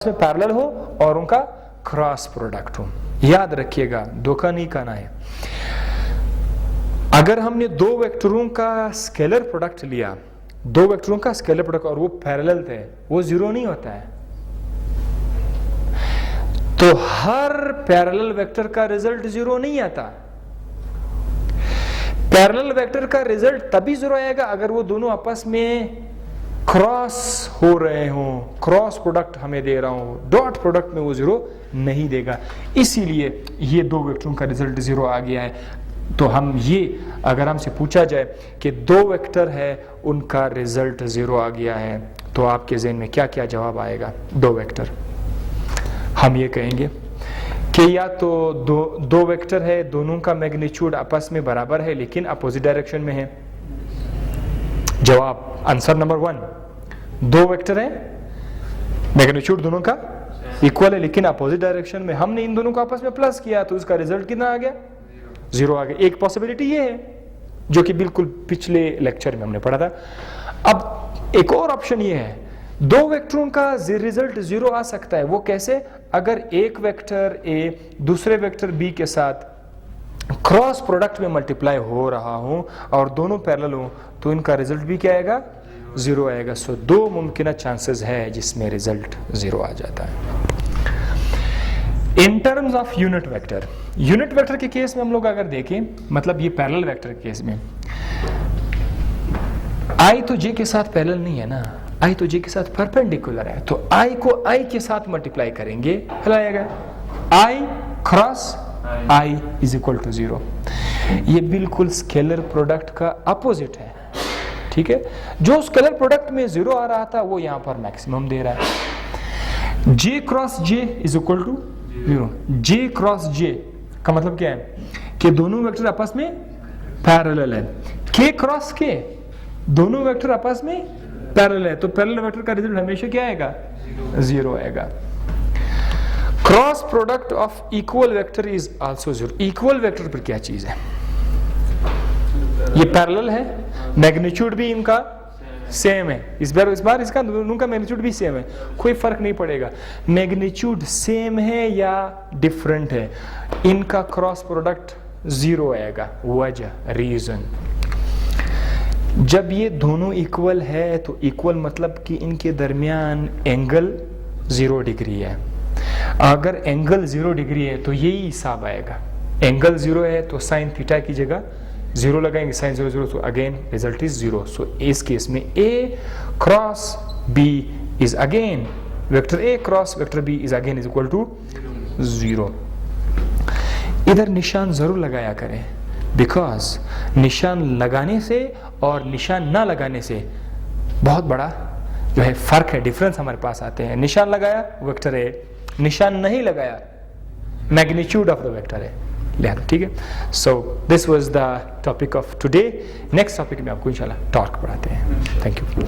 में पैरेलल हो और उनका क्रॉस प्रोडक्ट हो। याद रखिएगा, धोखा नहीं खाना है। अगर हमने दो वेक्टरों का स्केलर प्रोडक्ट लिया, दो वेक्टरों का स्केलर प्रोडक्ट और वो पैरेलल थे, वो जीरो नहीं होता है। तो हर पैरेलल वेक्टर का रिजल्ट जीरो नहीं आता। पैरेलल वेक्टर का रिजल्ट तभी जीरो आएगा अगर वो दोनों आपस में क्रॉस हो रहे हो, क्रॉस प्रोडक्ट हमें दे रहा हूं, डॉट प्रोडक्ट में वो जीरो नहीं देगा। इसीलिए ये दो वेक्टरों का रिजल्ट जीरो आ गया है। तो हम ये, अगर हमसे पूछा जाए कि दो वेक्टर है उनका रिजल्ट जीरो आ गया है, तो आपके ज़हन में क्या क्या जवाब आएगा? दो वेक्टर, हम ये कहेंगे कि या तो दो वेक्टर है, दोनों का मैग्नीट्यूड आपस में बराबर है लेकिन अपोजिट डायरेक्शन में है। जवाब, आंसर नंबर 1, दो वेक्टर है, मैग्नीट्यूड दोनों का इक्वल है लेकिन अपोजिट डायरेक्शन में। हमने इन दोनों को आपस में प्लस किया तो उसका रिजल्ट कितना आ गया? जीरो आ गया। एक पॉसिबिलिटी ये है जो कि बिल्कुल पिछले लेक्चर में हमने पढ़ा था। अब एक और ऑप्शन ये है, दो वेक्टरों का रिजल्ट जीरो आ सकता है। वो कैसे? अगर एक वेक्टर ए दूसरे वेक्टर बी के साथ क्रॉस प्रोडक्ट में मल्टीप्लाई हो रहा हो और दोनों पैरेलल हो तो इनका रिजल्ट भी क्या आएगा? जीरो आएगा। सो दो मुमकिन चांसेस है जिसमें रिजल्ट जीरो आ जाता है। In terms of unit vector, unit vector के केस में हम लोग अगर देखें, मतलब ये पैरेलल वेक्टर के केस में आई तो जे के साथ पैरेलल नहीं है ना, आई तो जे के साथ परपेंडिकुलर है। तो आई को आई के साथ मल्टीप्लाई करेंगे, हिलाएगा, i cross i is equal to zero. ये बिल्कुल स्केलर प्रोडक्ट का अपोजिट है। ठीक है, जो स्केलर प्रोडक्ट में जीरो आ रहा था वो यहां पर मैक्सिमम दे रहा है। J cross j is equal to zero. J cross j का मतलब क्या है कि दोनों वेक्टर आपस में पैरेलल है। के क्रॉस के, दोनों वेक्टर आपस में पैरेलल है, तो पैरेलल वेक्टर का रिजल्ट हमेशा क्या आएगा? जीरो आएगा। Cross product of equal vector is also zero. Equal vector पर क्या चीज है? ये पैरेलल है, मैग्नीट्यूड भी इनका सेम है। इस बार इसका दोनों का मैग्नीट्यूड भी सेम है, कोई फर्क नहीं पड़ेगा। मैग्नीट्यूड सेम है या डिफरेंट है, इनका क्रॉस प्रोडक्ट जीरो आएगा। वजह, रीजन, जब ये दोनों इक्वल है तो इक्वल मतलब कि इनके दरमियान एंगल 0 डिग्री है। अगर एंगल 0 डिग्री है तो यही हिसाब आएगा। एंगल 0 है तो साइन थीटा की जगह 0 लगाएंगे, साइन 0 0, तो अगेन रिजल्ट इज 0। सो इस केस में A cross B is again, vector A cross vector B is again is equal to 0। इधर निशान जरूर लगाया करें, बिकॉज निशान लगाने से और निशान ना लगाने से बहुत बड़ा जो है फर्क है, डिफरेंस हमारे पास आते हैं। निशान लगाया वेक्टर है, निशान नहीं लगाया मैग्नीट्यूड ऑफ द वेक्टर है। ठीक है, so this was the topic of today. Next topic में आपको इंशाल्लाह टॉर्क पढ़ाते हैं। Thank you.